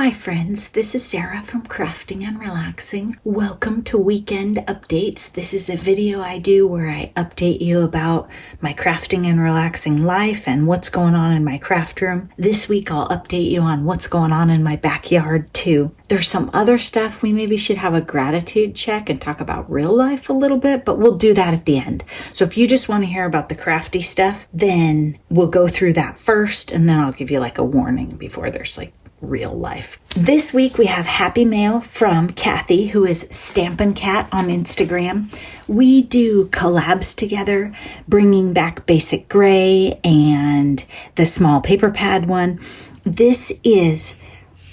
Hi friends, this is Sarah from Crafting and Relaxing. Welcome to Weekend Updates. This is a video I do where I update you about my crafting and relaxing life and what's going on in my craft room. This week I'll update you on what's going on in my backyard too. There's some other stuff we maybe should have a gratitude check and talk about real life a little bit, but we'll do that at the end. So if you just want to hear about the crafty stuff, then we'll go through that first and then I'll give you like a warning before there's like real life. This week we have happy mail from Kathy, who is stampnkat on Instagram. We do collabs together, bringing back basic gray and the small paper pad one. This is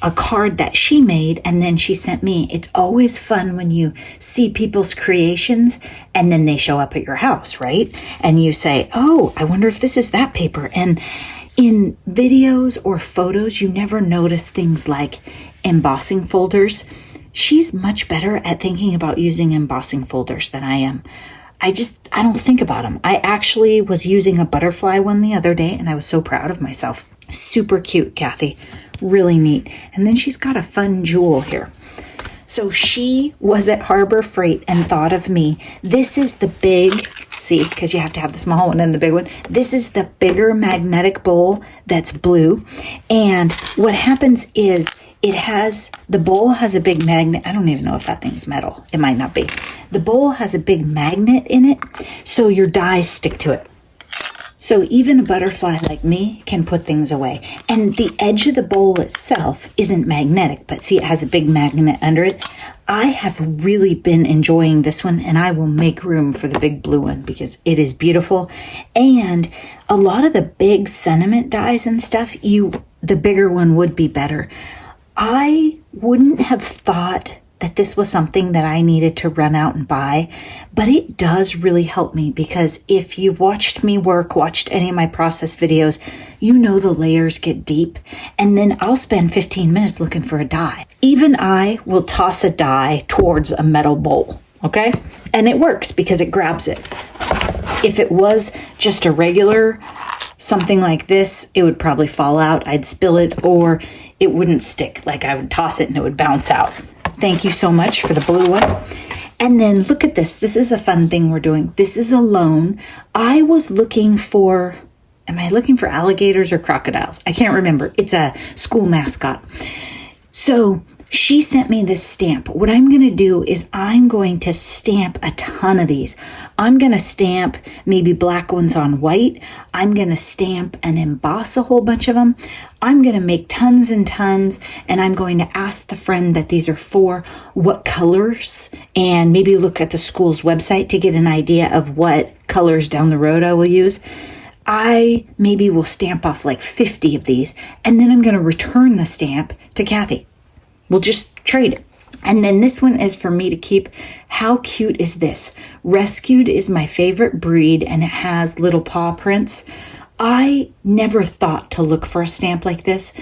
a card that she made and then she sent me. It's always fun when you see people's creations and then they show up at your house, right? And you say, oh, I wonder if this is that paper. And in videos or photos, you never notice things like embossing folders. She's much better at thinking about using embossing folders than I am. I don't think about them. I actually was using a butterfly one the other day and I was so proud of myself. Super cute, Kathy. Really neat. And then she's got a fun jewel here. So she was at Harbor Freight and thought of me. This is the big, see, because you have to have the small one and the big one. This is the bigger magnetic bowl that's blue. And what happens is the bowl has a big magnet. I don't even know if that thing's metal. It might not be. The bowl has a big magnet in it, so your dies stick to it. So even a butterfly like me can put things away. And the edge of the bowl itself isn't magnetic, but see, it has a big magnet under it. I have really been enjoying this one and I will make room for the big blue one because it is beautiful. And a lot of the big sentiment dies and stuff, the bigger one would be better. I wouldn't have thought that this was something that I needed to run out and buy, but it does really help me because if you've watched me work, watched any of my process videos, you know the layers get deep and then I'll spend 15 minutes looking for a die. Even I will toss a die towards a metal bowl, okay? And it works because it grabs it. If it was just a regular something like this, it would probably fall out, I'd spill it, or it wouldn't stick. Like I would toss it and it would bounce out. Thank you so much for the blue one. And then look at this. This is a fun thing we're doing. This is a loan. I was looking for, am I looking for alligators or crocodiles? I can't remember. It's a school mascot. So she sent me this stamp. What I'm going to do is I'm going to stamp a ton of these. I'm going to stamp maybe black ones on white. I'm going to stamp and emboss a whole bunch of them. I'm going to make tons and tons, and I'm going to ask the friend that these are for what colors, and maybe look at the school's website to get an idea of what colors down the road I will use. I maybe will stamp off like 50 of these, and then I'm going to return the stamp to Kathy. We'll just trade it. And then this one is for me to keep. How cute is this? Rescued is my favorite breed and it has little paw prints. I never thought to look for a stamp like this.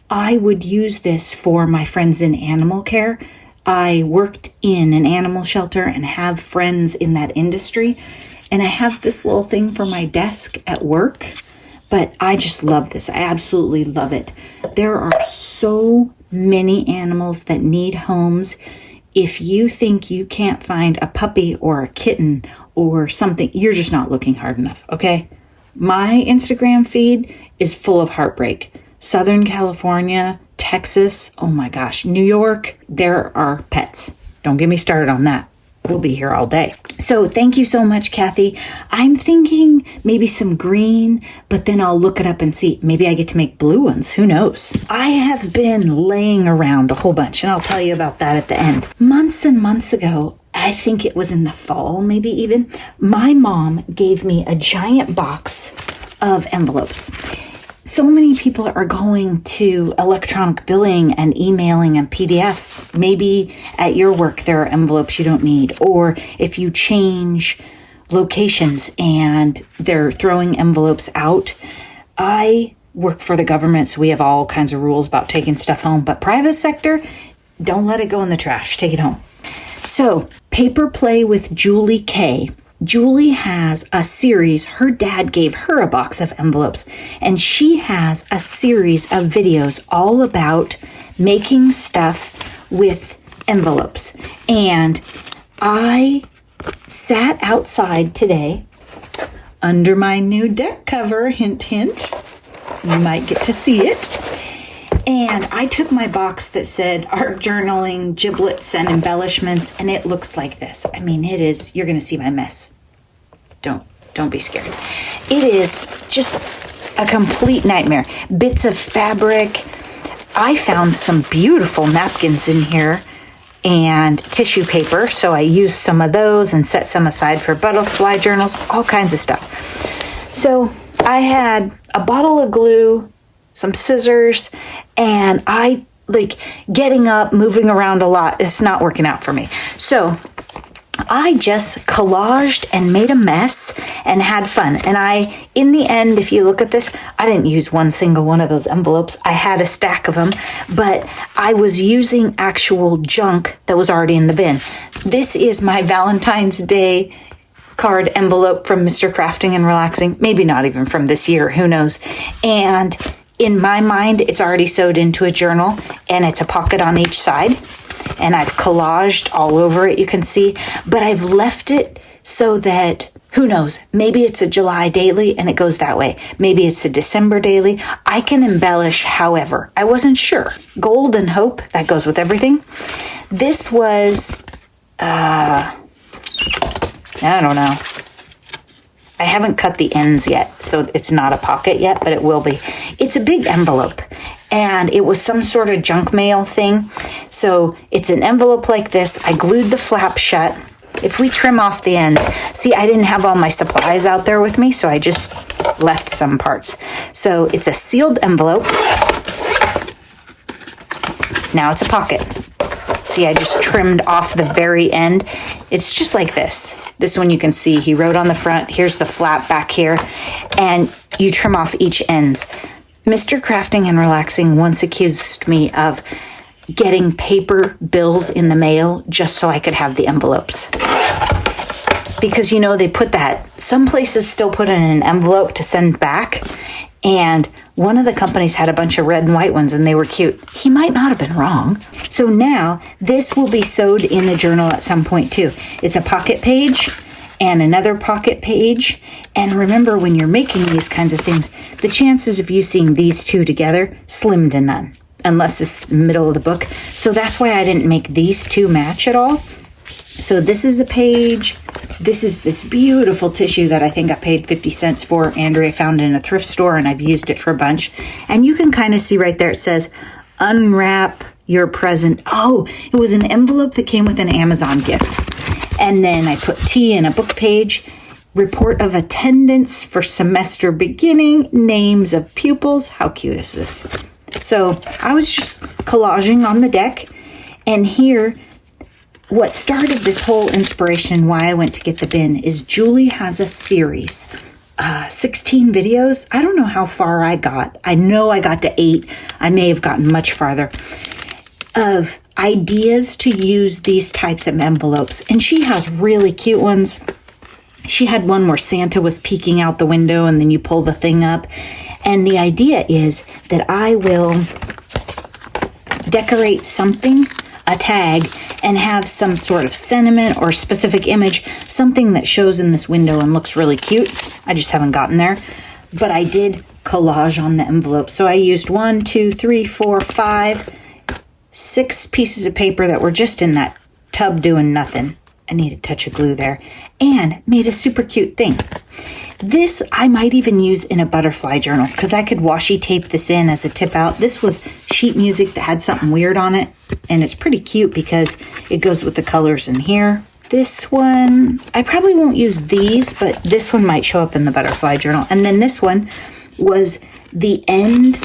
I would use this for my friends in animal care. I worked in an animal shelter and have friends in that industry. And I have this little thing for my desk at work. But I just love this. I absolutely love it. There are so many animals that need homes. If you think you can't find a puppy or a kitten or something, you're just not looking hard enough, okay? My Instagram feed is full of heartbreak. Southern California, Texas, oh my gosh, New York, there are pets. Don't get me started on that. We'll be here all day. So thank you so much, Kathy. I'm thinking maybe some green, but then I'll look it up and see. Maybe I get to make blue ones. Who knows? I have been laying around a whole bunch, and I'll tell you about that at the end. Months and months ago, I think it was in the fall, maybe even, my mom gave me a giant box of envelopes. So many people are going to electronic billing and emailing and PDF. Maybe at your work there are envelopes you don't need. Or if you change locations and they're throwing envelopes out. I work for the government, so we have all kinds of rules about taking stuff home. But private sector, don't let it go in the trash. Take it home. So, Paper Play with Julie K Julie has a series. Her dad gave her a box of envelopes, and she has a series of videos all about making stuff with envelopes. And I sat outside today under my new deck cover, hint, hint. You might get to see it. And I took my box that said art journaling, giblets, and embellishments, and it looks like this. I mean, it is, you're going to see my mess. Don't be scared. It is just a complete nightmare. Bits of fabric. I found some beautiful napkins in here and tissue paper, so I used some of those and set some aside for butterfly journals, all kinds of stuff. So I had a bottle of glue, some scissors, and I getting up, moving around a lot. It's not working out for me. So I just collaged and made a mess and had fun. And in the end, if you look at this, I didn't use one single one of those envelopes. I had a stack of them, but I was using actual junk that was already in the bin. This is my Valentine's Day card envelope from Mr. Crafting and Relaxing. Maybe not even from this year, who knows. And in my mind, it's already sewed into a journal, and it's a pocket on each side. And I've collaged all over it, you can see. But I've left it so that, who knows, maybe it's a July daily and it goes that way. Maybe it's a December daily. I can embellish however. I wasn't sure. Gold and hope, that goes with everything. This was, I don't know. I haven't cut the ends yet, so it's not a pocket yet, but it will be. It's a big envelope, and it was some sort of junk mail thing. So it's an envelope like this. I glued the flap shut. If we trim off the ends, see, I didn't have all my supplies out there with me, so I just left some parts. So it's a sealed envelope. Now it's a pocket. See, I just trimmed off the very end. It's just like this. This one you can see, he wrote on the front, here's the flap back here, and you trim off each ends. Mr. Crafting and Relaxing once accused me of getting paper bills in the mail just so I could have the envelopes. Because, you know, they put that, some places still put it in an envelope to send back, and one of the companies had a bunch of red and white ones, and they were cute. He might not have been wrong. So now this will be sewed in the journal at some point too. It's a pocket page and another pocket page. And remember, when you're making these kinds of things, the chances of you seeing these two together, slim to none, unless it's the middle of the book. So that's why I didn't make these two match at all. So this is a page. This is this beautiful tissue that I think I paid 50 cents for. Andrea found in a thrift store, and I've used it for a bunch. And you can kind of see right there, it says, unwrap your present. Oh, it was an envelope that came with an Amazon gift. And then I put tea in a book page, report of attendance for semester beginning, names of pupils. How cute is this? So I was just collaging on the deck, and here, what started this whole inspiration, why I went to get the bin, is Julie has a series, 16 videos. I don't know how far I got. I know I got to 8. I may have gotten much farther, of ideas to use these types of envelopes. And she has really cute ones. She had one where Santa was peeking out the window and then you pull the thing up. And the idea is that I will decorate something, a tag, and have some sort of sentiment or specific image, something that shows in this window and looks really cute. I just haven't gotten there. But I did collage on the envelope. So I used 1, 2, 3, 4, 5, 6 pieces of paper that were just in that tub doing nothing. I need a touch of glue there. And made a super cute thing. This I might even use in a butterfly journal because I could washi tape this in as a tip out. This was sheet music that had something weird on it. And it's pretty cute because it goes with the colors in here. This one, I probably won't use these, but this one might show up in the butterfly journal. And then this one was the end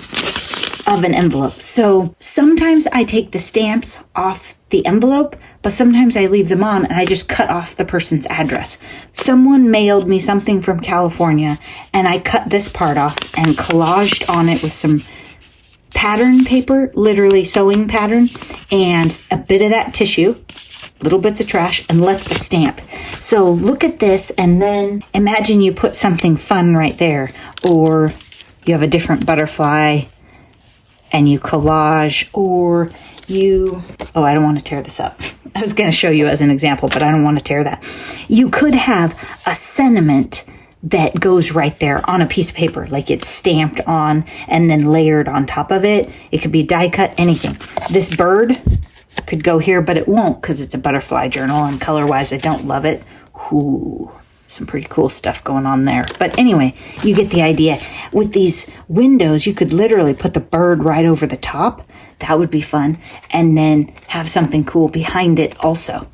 of an envelope. So sometimes I take the stamps off the envelope, but sometimes I leave them on and I just cut off the person's address. Someone mailed me something from California and I cut this part off and collaged on it with some pattern paper, literally sewing pattern, and a bit of that tissue, little bits of trash, and left the stamp. So look at this and then imagine you put something fun right there, or you have a different butterfly and you collage, or I don't want to tear this up. I was going to show you as an example, but I don't want to tear that. You could have a sentiment that goes right there on a piece of paper, like it's stamped on and then layered on top of it. It could be die cut, anything. This bird could go here, but it won't because it's a butterfly journal, and color-wise, I don't love it. Ooh, some pretty cool stuff going on there. But anyway, you get the idea. With these windows, you could literally put the bird right over the top. That would be fun. And then have something cool behind it also.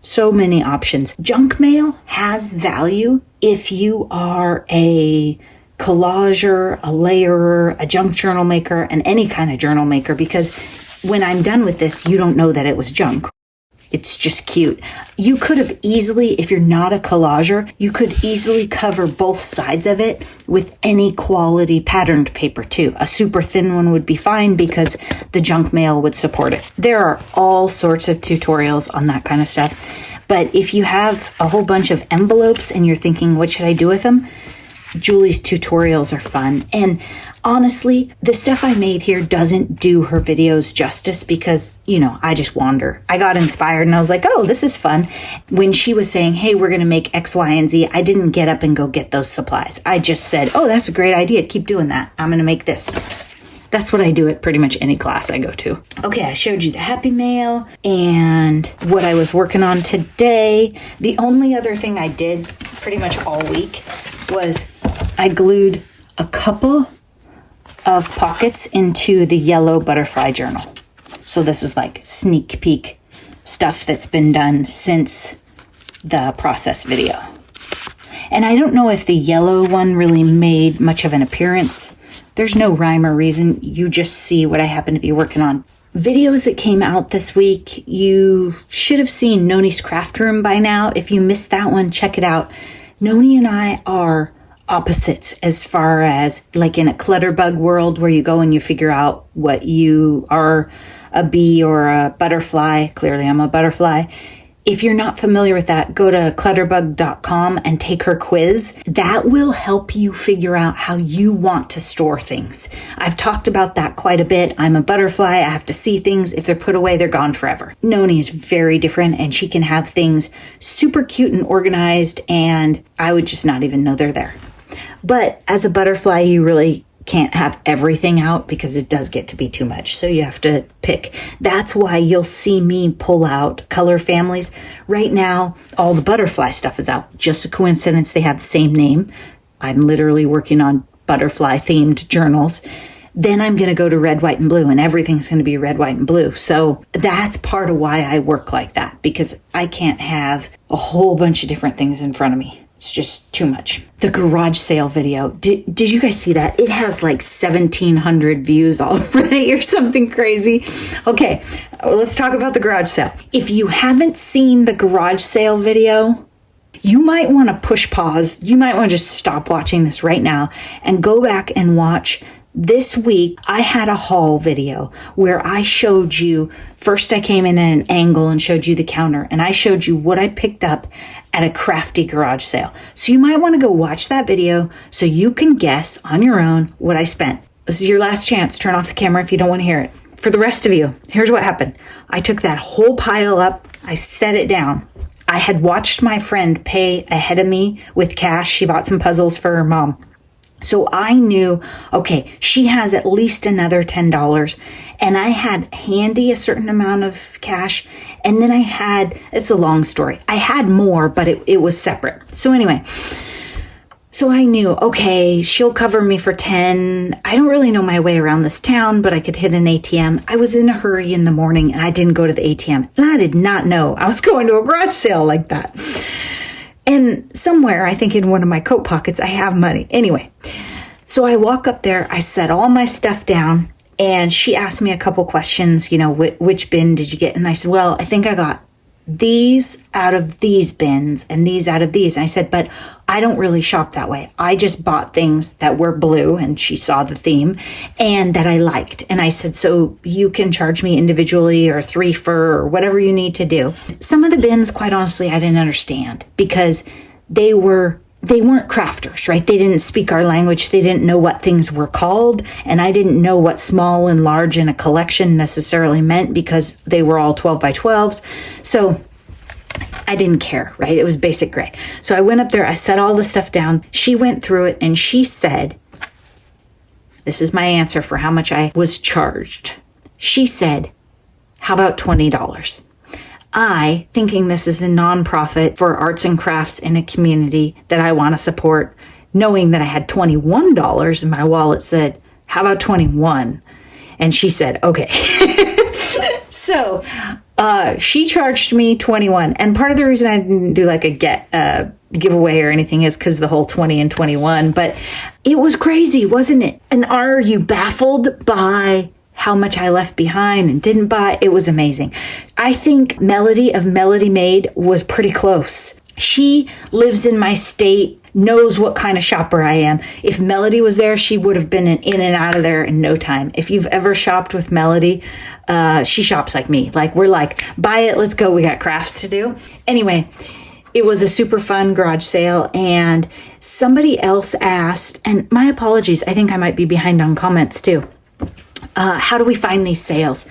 So many options. Junk mail has value if you are a collager, a layerer, a junk journal maker, and any kind of journal maker, because when I'm done with this, you don't know that it was junk. It's just cute. You could have easily, if you're not a collager, you could easily cover both sides of it with any quality patterned paper too. A super thin one would be fine because the junk mail would support it. There are all sorts of tutorials on that kind of stuff. But if you have a whole bunch of envelopes and you're thinking, what should I do with them? Julie's tutorials are fun. And honestly, the stuff I made here doesn't do her videos justice because, I just wander. I got inspired and I was like, oh, this is fun. When she was saying, hey, we're going to make X, Y, and Z, I didn't get up and go get those supplies. I just said, oh, that's a great idea. Keep doing that. I'm going to make this. That's what I do at pretty much any class I go to. Okay, I showed you the Happy Mail and what I was working on today. The only other thing I did pretty much all week was I glued a couple of pockets into the yellow butterfly journal. So this is like sneak peek stuff that's been done since the process video. And I don't know if the yellow one really made much of an appearance. There's no rhyme or reason. You just see what I happen to be working on. Videos that came out this week, you should have seen Noni's Craft Room by now. If you missed that one, check it out. Noni and I are opposites as far as like in a clutterbug world where you go and you figure out what you are, a bee or a butterfly. Clearly I'm a butterfly. If you're not familiar with that, go to clutterbug.com and take her quiz. That will help you figure out how you want to store things. I've talked about that quite a bit. I'm a butterfly. I have to see things. If they're put away, they're gone forever. Noni is very different and she can have things super cute and organized and I would just not even know they're there. But as a butterfly, you really can't have everything out because it does get to be too much. So you have to pick. That's why you'll see me pull out color families. Right now, all the butterfly stuff is out. Just a coincidence they have the same name. I'm literally working on butterfly themed journals. Then I'm going to go to red, white, and blue, and everything's going to be red, white, and blue. So that's part of why I work like that, because I can't have a whole bunch of different things in front of me. It's just too much. The garage sale video. Did you guys see that? It has like 1,700 views already or something crazy. Okay, let's talk about the garage sale. If you haven't seen the garage sale video, you might want to push pause. You might want to just stop watching this right now and go back and watch. This week, I had a haul video where I showed you, first I came in at an angle and showed you the counter, and I showed you what I picked up at a crafty garage sale. So you might want to go watch that video so you can guess on your own what I spent. This is your last chance. Turn off the camera if you don't want to hear it. For the rest of you, here's what happened. I took that whole pile up. I set it down. I had watched my friend pay ahead of me with cash. She bought some puzzles for her mom. So I knew, okay, she has at least another $10, and I had handy a certain amount of cash, and then I had, it's a long story. I had more, but it was separate. So anyway, so I knew, okay, she'll cover me for 10. I don't really know my way around this town, but I could hit an ATM. I was in a hurry in the morning, and I didn't go to the ATM, and I did not know I was going to a garage sale like that. And somewhere, I think in one of my coat pockets, I have money. Anyway, so I walk up there, I set all my stuff down, and she asked me a couple questions, which bin did you get? And I said, well, I think I got these out of these bins and these out of these. And I said, but I don't really shop that way. I just bought things that were blue, and she saw the theme, and that I liked. And I said, so you can charge me individually or 3 for or whatever you need to do. Some of the bins, quite honestly, I didn't understand because they weren't crafters, right? They didn't speak our language. They didn't know what things were called. And I didn't know what small and large in a collection necessarily meant because they were all 12 by 12s. So I didn't care, right? It was basic gray. So I went up there, I set all the stuff down. She went through it and she said, this is my answer for how much I was charged. She said, how about $20? I, thinking this is a nonprofit for arts and crafts in a community that I want to support, knowing that I had $21 in my wallet, said, how about 21? And she said, okay. So she charged me 21. And part of the reason I didn't do like a giveaway or anything is because the whole 20 and 21. But it was crazy, wasn't it? And are you baffled by how much I left behind and didn't buy? It was amazing. I think Melody of Melody Made was pretty close. She lives in my state, knows what kind of shopper I am. If Melody was there, she would have been in and out of there in no time. If you've ever shopped with Melody, she shops like me. Like, we're like, buy it, let's go, we got crafts to do. Anyway, it was a super fun garage sale, and somebody else asked, and my apologies, I think I might be behind on comments too. How do we find these sales?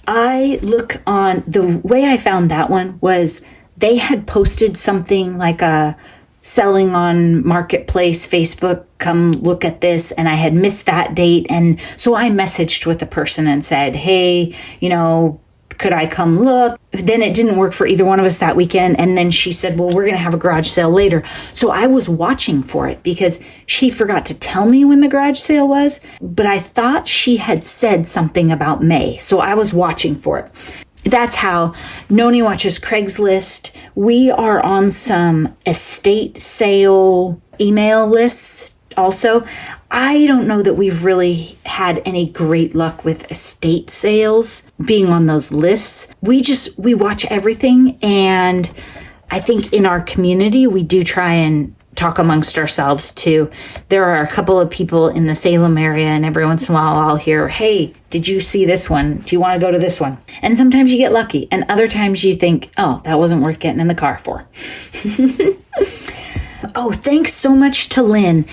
I look on, the way I found that one was they had posted something like a selling on Marketplace, Facebook, come look at this. And I had missed that date. And so I messaged with the person and said, hey, could I come look? Then it didn't work for either one of us that weekend. And then she said, well, we're going to have a garage sale later. So I was watching for it because she forgot to tell me when the garage sale was, but I thought she had said something about May. So I was watching for it. That's how Noni watches Craigslist. We are on some estate sale email lists also. I don't know that we've really had any great luck with estate sales being on those lists. We watch everything. And I think in our community, we do try and talk amongst ourselves too. There are a couple of people in the Salem area, and every once in a while I'll hear, hey, did you see this one? Do you want to go to this one? And sometimes you get lucky, and other times you think, oh, that wasn't worth getting in the car for. Oh, thanks so much to Lynn.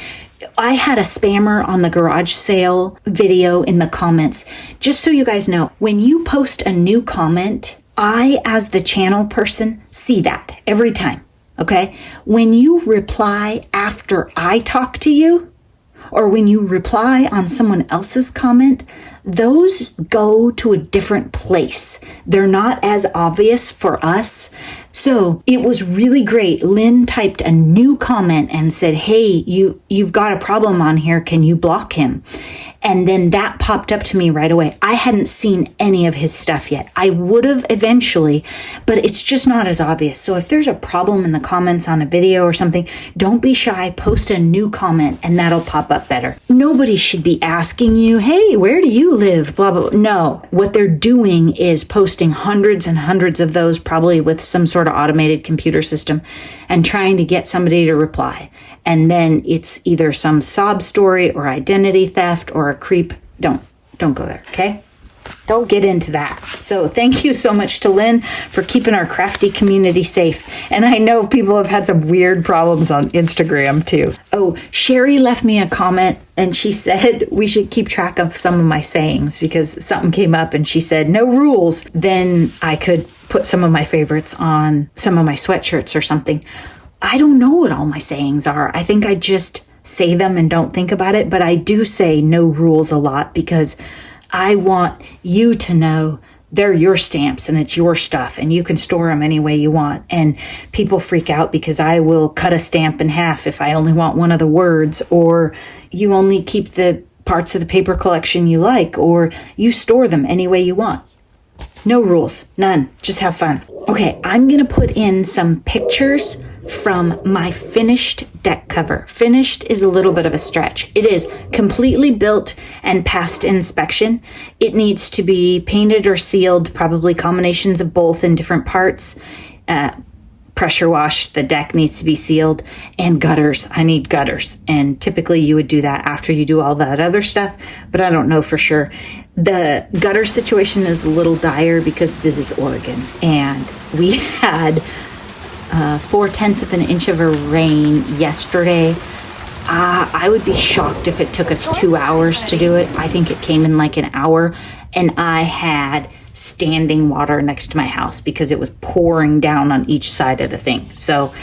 I had a spammer on the garage sale video in the comments. Just so you guys know, when you post a new comment, I, as the channel person, see that every time. Okay? When you reply after I talk to you, or when you reply on someone else's comment, those go to a different place. They're not as obvious for us. So it was really great. Lynn typed a new comment and said, hey, you've got a problem on here. Can you block him? And then that popped up to me right away. I hadn't seen any of his stuff yet. I would have eventually, but it's just not as obvious. So if there's a problem in the comments on a video or something, don't be shy. Post a new comment and that'll pop up better. Nobody should be asking you, hey, where do you live? Blah, blah, blah. No, what they're doing is posting hundreds and hundreds of those, probably with some sort of automated computer system, and trying to get somebody to reply. And then it's either some sob story or identity theft or a creep. Don't go there, okay? Don't get into that. So thank you so much to Lynn for keeping our crafty community safe. And I know people have had some weird problems on Instagram too. Oh, Sherry left me a comment and she said we should keep track of some of my sayings because something came up and she said no rules. Then I could put some of my favorites on some of my sweatshirts or something. I don't know what all my sayings are. I think I just say them and don't think about it, but I do say no rules a lot because I want you to know they're your stamps and it's your stuff and you can store them any way you want. And people freak out because I will cut a stamp in half if I only want one of the words, or you only keep the parts of the paper collection you like, or you store them any way you want. No rules, none. Just have fun. Okay, I'm going to put in some pictures from my finished deck cover. Finished is a little bit of a stretch. It is completely built and passed inspection. It needs to be painted or sealed, probably combinations of both in different parts. pressure wash, the deck needs to be sealed, and gutters. I need gutters. And typically you would do that after you do all that other stuff, but I don't know for sure. The gutter situation is a little dire because this is Oregon, and we had 0.4 of an inch of a rain yesterday. I would be shocked if it took us 2 hours to do it. I think it came in like an hour, and I had standing water next to my house because it was pouring down on each side of the thing. So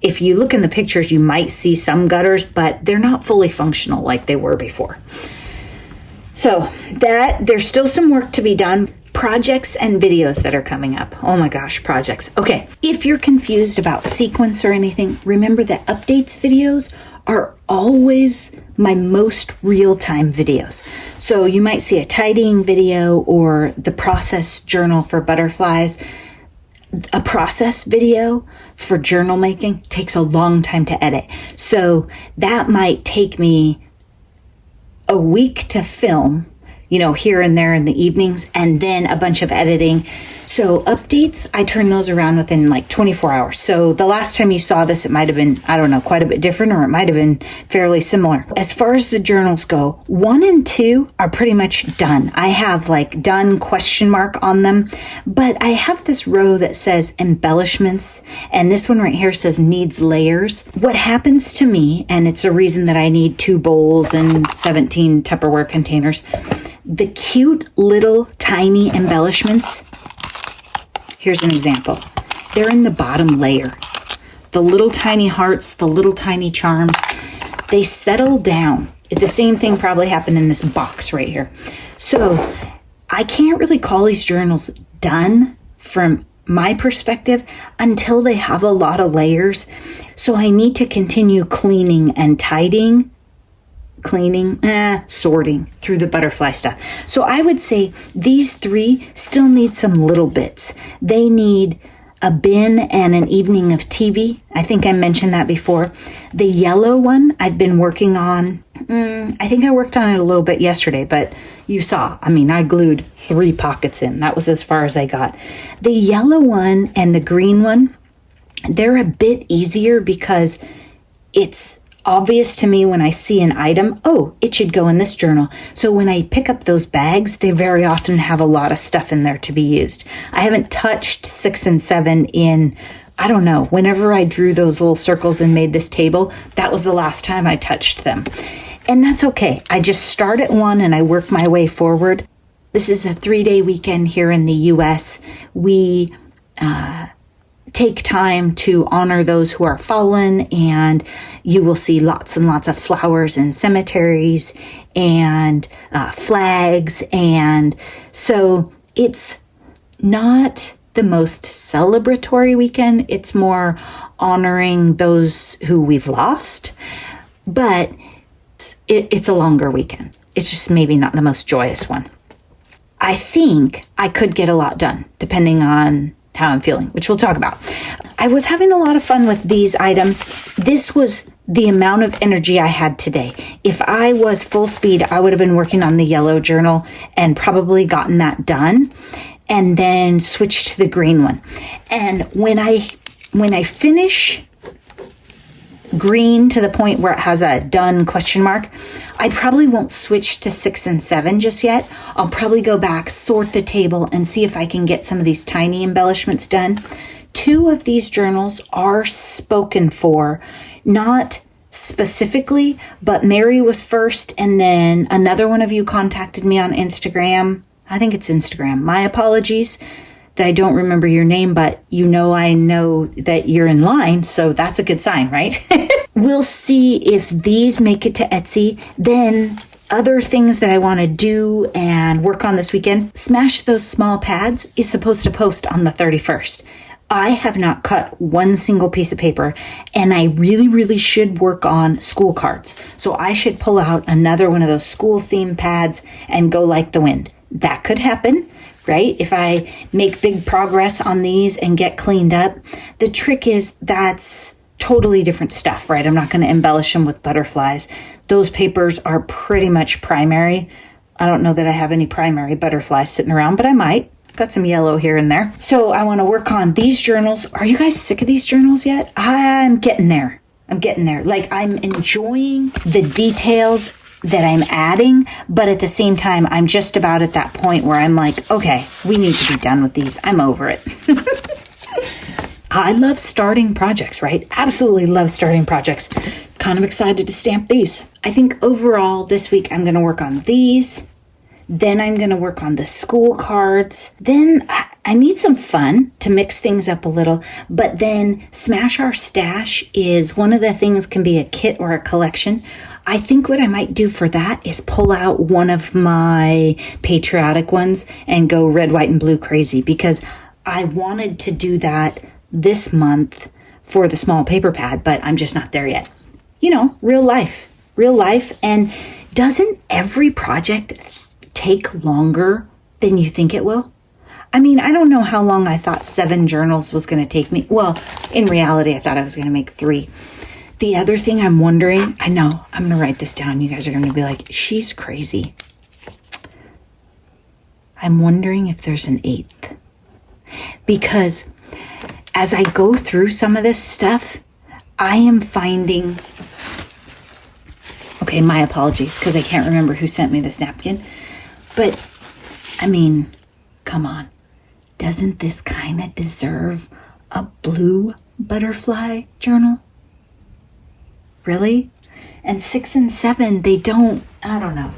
if you look in the pictures, you might see some gutters, but they're not fully functional like they were before. So there's still some work to be done. Projects and videos that are coming up. Oh my gosh, projects. Okay, if you're confused about sequence or anything, remember that updates videos are always my most real-time videos. So you might see a tidying video or the process journal for butterflies. A process video for journal making takes a long time to edit. So that might take me a week to film, here and there in the evenings, and then a bunch of editing. So updates, I turn those around within like 24 hours. So the last time you saw this, it might have been, I don't know, quite a bit different, or it might have been fairly similar. As far as the journals go, 1 and 2 are pretty much done. I have like done question mark on them, but I have this row that says embellishments, and this one right here says needs layers. What happens to me, and it's a reason that I need 2 bowls and 17 Tupperware containers, the cute little tiny embellishments. Here's an example. They're in the bottom layer. The little tiny hearts, the little tiny charms, they settle down. The same thing probably happened in this box right here. So I can't really call these journals done from my perspective until they have a lot of layers. So I need to continue cleaning and tidying, sorting through the butterfly stuff. So I would say these 3 still need some little bits. They need a bin and an evening of TV. I think I mentioned that before. The yellow one I've been working on. I think I worked on it a little bit yesterday, but you saw, I glued 3 pockets in. That was as far as I got. The yellow one and the green one, they're a bit easier because it's obvious to me when I see an item, oh, it should go in this journal. So when I pick up those bags, they very often have a lot of stuff in there to be used. I haven't touched 6 and 7 in, I don't know, whenever I drew those little circles and made this table, that was the last time I touched them. And that's okay. I just start at 1 and I work my way forward. This is a 3-day weekend here in the US. We take time to honor those who are fallen, and you will see lots and lots of flowers in cemeteries and flags. And so it's not the most celebratory weekend. It's more honoring those who we've lost, but it's a longer weekend. It's just maybe not the most joyous one. I think I could get a lot done depending on how I'm feeling, which we'll talk about. I was having a lot of fun with these items. This was the amount of energy I had today. If I was full speed, I would have been working on the yellow journal and probably gotten that done and then switched to the green one. And when I finish green to the point where it has a done question mark, I probably won't switch to 6 and 7 just yet. I'll probably go back, sort the table, and see if I can get some of these tiny embellishments done. 2 of these journals are spoken for, not specifically, but Mary was first, and then another one of you contacted me on Instagram. I think it's Instagram. My apologies that I don't remember your name, but I know that you're in line, so that's a good sign, right? We'll see if these make it to Etsy. Then other things that I want to do and work on this weekend, Smash Those Small Pads is supposed to post on the 31st. I have not cut one single piece of paper, and I really, really should work on school cards. So I should pull out another one of those school theme pads and go like the wind. That could happen, right? If I make big progress on these and get cleaned up. The trick is that's totally different stuff, right? I'm not going to embellish them with butterflies. Those papers are pretty much primary. I don't know that I have any primary butterflies sitting around, but I might. Got some yellow here and there. So I want to work on these journals. Are you guys sick of these journals yet? I'm getting there. Like, I'm enjoying the details that I'm adding, but at the same time, I'm just about at that point where I'm like, okay, we need to be done with these. I'm over it. I love starting projects, right? Absolutely love starting projects. Kind of excited to stamp these. I think overall this week I'm going to work on these. Then I'm going to work on the school cards. Then I need some fun to mix things up a little. But then Smash Our Stash is one of the things, can be a kit or a collection. I think what I might do for that is pull out one of my patriotic ones and go red, white, and blue crazy, because I wanted to do that this month for the small paper pad, but I'm just not there yet. You know, real life. And doesn't every project take longer than you think it will? I mean, I don't know how long I thought 7 journals was going to take me. Well, in reality, I thought I was going to make 3. The other thing I'm wondering, I know, I'm going to write this down. You guys are going to be like, she's crazy. I'm wondering if there's an 8th. Because as I go through some of this stuff, I am finding, okay, my apologies, because I can't remember who sent me this napkin. But, I mean, come on. Doesn't this kind of deserve a blue butterfly journal? Really? And 6 and 7, they don't, I don't know.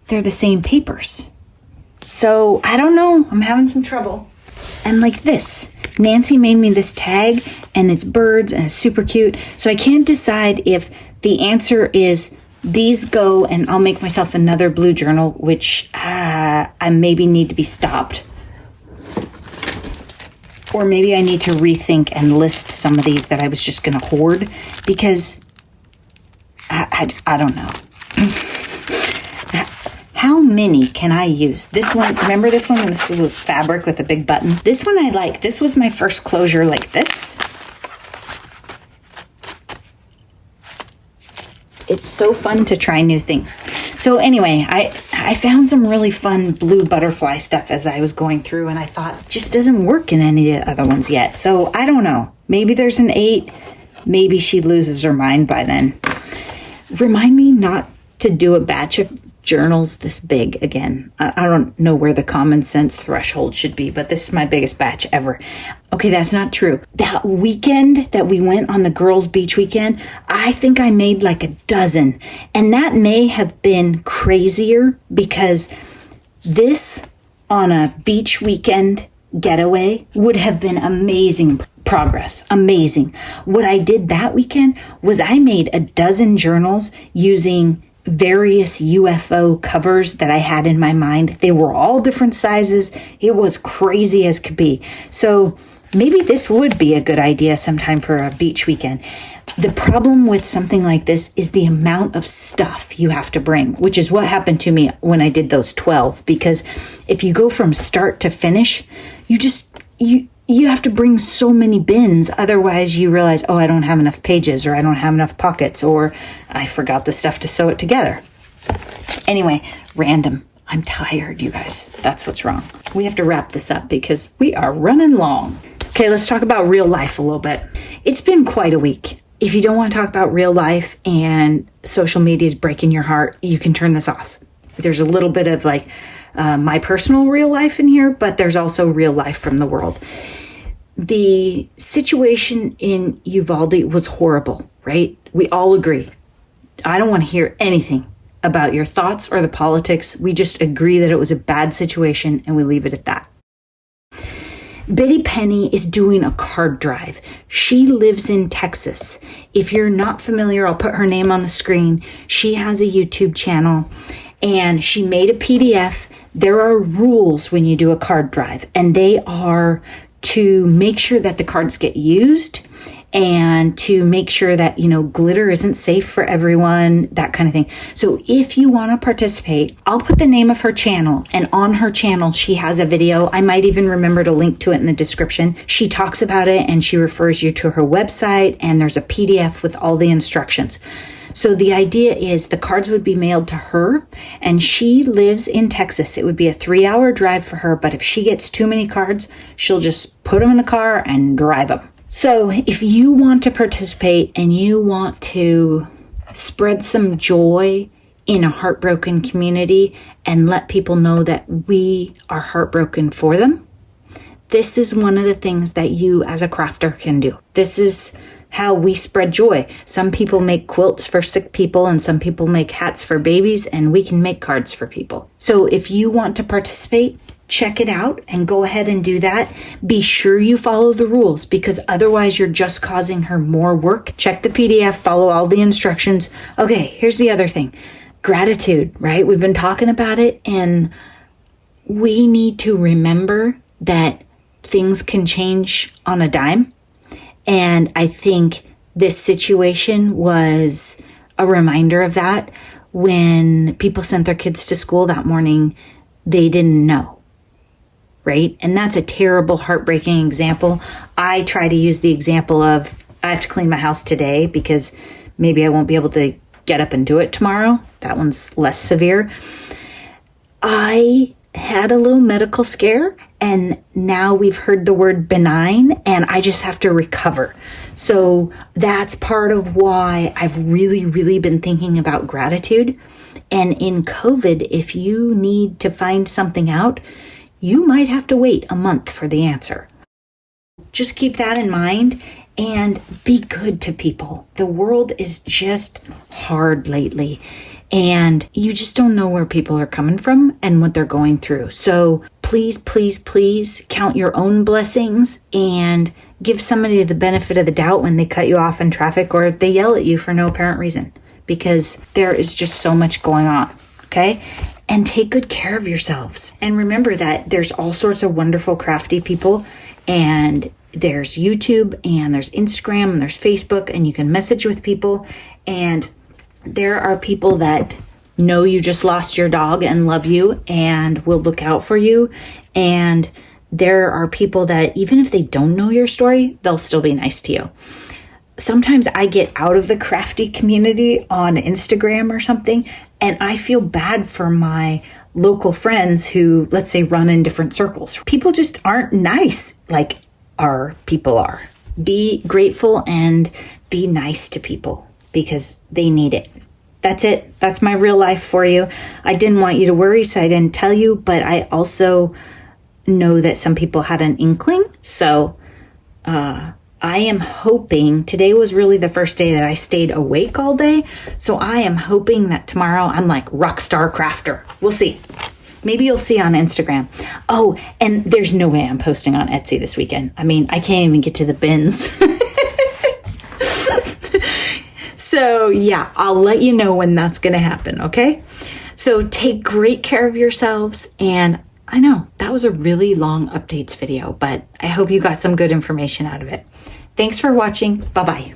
They're the same papers. So, I don't know. I'm having some trouble. And like this, Nancy made me this tag, and it's birds, and it's super cute. So I can't decide if the answer is these go, and I'll make myself another blue journal, which I maybe need to be stopped. Or maybe I need to rethink and list some of these that I was just going to hoard, because I don't know. How many can I use? This one, remember this one? This was fabric with a big button. This one I like. This was my first closure like this. It's so fun to try new things. So anyway, I found some really fun blue butterfly stuff as I was going through, and I thought it just doesn't work in any of the other ones yet. So I don't know. Maybe there's an 8. Maybe she loses her mind by then. Remind me not to do a batch of journals this big again. I don't know where the common sense threshold should be, but this is my biggest batch ever. Okay, that's not true. That weekend that we went on the girls' beach weekend, I think I made like a dozen. And that may have been crazier because this on a beach weekend getaway would have been amazing progress. Amazing. What I did that weekend was I made a dozen journals using various UFO covers that I had in my mind. They were all different sizes. It was crazy as could be. So maybe this would be a good idea sometime for a beach weekend. The problem with something like this is the amount of stuff you have to bring, which is what happened to me when I did those 12. Because if you go from start to finish, you have to bring so many bins. Otherwise you realize, oh, I don't have enough pages, or I don't have enough pockets, or I forgot the stuff to sew it together. Anyway, random. I'm tired, you guys. That's what's wrong. We have to wrap this up because we are running long. Okay, let's talk about real life a little bit. It's been quite a week. If you don't want to talk about real life and social media is breaking your heart, you can turn this off. There's a little bit of like my personal real life in here, but there's also real life from the world. The situation in Uvalde was horrible, right? We all agree. I don't want to hear anything about your thoughts or the politics. We just agree that it was a bad situation and we leave it at that. Betty Penny is doing a card drive. She lives in Texas. If you're not familiar, I'll put her name on the screen. She has a YouTube channel and she made a PDF. There are rules when you do a card drive, and they are to make sure that the cards get used and to make sure that, glitter isn't safe for everyone, that kind of thing. So if you want to participate, I'll put the name of her channel, and on her channel, she has a video. I might even remember to link to it in the description. She talks about it and she refers you to her website, and there's a PDF with all the instructions. So the idea is the cards would be mailed to her, and she lives in Texas. It would be a 3-hour drive for her, but if she gets too many cards, she'll just put them in the car and drive them. So if you want to participate and you want to spread some joy in a heartbroken community and let people know that we are heartbroken for them, this is one of the things that you as a crafter can do. This is how we spread joy. Some people make quilts for sick people and some people make hats for babies, and we can make cards for people. So if you want to participate, check it out and go ahead and do that. Be sure you follow the rules, because otherwise you're just causing her more work. Check the PDF, follow all the instructions. Okay, here's the other thing. Gratitude, right? We've been talking about it, and we need to remember that things can change on a dime. And I think this situation was a reminder of that. When people sent their kids to school that morning, they didn't know, right? And that's a terrible, heartbreaking example. I try to use the example of, I have to clean my house today because maybe I won't be able to get up and do it tomorrow. That one's less severe. I had a little medical scare, and now we've heard the word benign, and I just have to recover. So that's part of why I've really, really been thinking about gratitude. And in COVID, if you need to find something out, you might have to wait a month for the answer. Just keep that in mind and be good to people. The world is just hard lately, and you just don't know where people are coming from and what they're going through. So please, please, please count your own blessings and give somebody the benefit of the doubt when they cut you off in traffic or they yell at you for no apparent reason, because there is just so much going on, okay? And take good care of yourselves. And remember that there's all sorts of wonderful crafty people, and there's YouTube and there's Instagram and there's Facebook, and you can message with people, and there are people that know you just lost your dog and love you and will look out for you. And there are people that even if they don't know your story, they'll still be nice to you. Sometimes I get out of the crafty community on Instagram or something, and I feel bad for my local friends who, let's say, run in different circles. People just aren't nice like our people are. Be grateful and be nice to people because they need it. That's it. That's my real life for you. I didn't want you to worry, so I didn't tell you, but I also know that some people had an inkling. So I am hoping, today was really the first day that I stayed awake all day. So I am hoping that tomorrow I'm like rock star crafter. We'll see. Maybe you'll see on Instagram. Oh, and there's no way I'm posting on Etsy this weekend. I mean, I can't even get to the bins. So yeah, I'll let you know when that's going to happen, okay? So take great care of yourselves. And I know that was a really long updates video, but I hope you got some good information out of it. Thanks for watching. Bye-bye.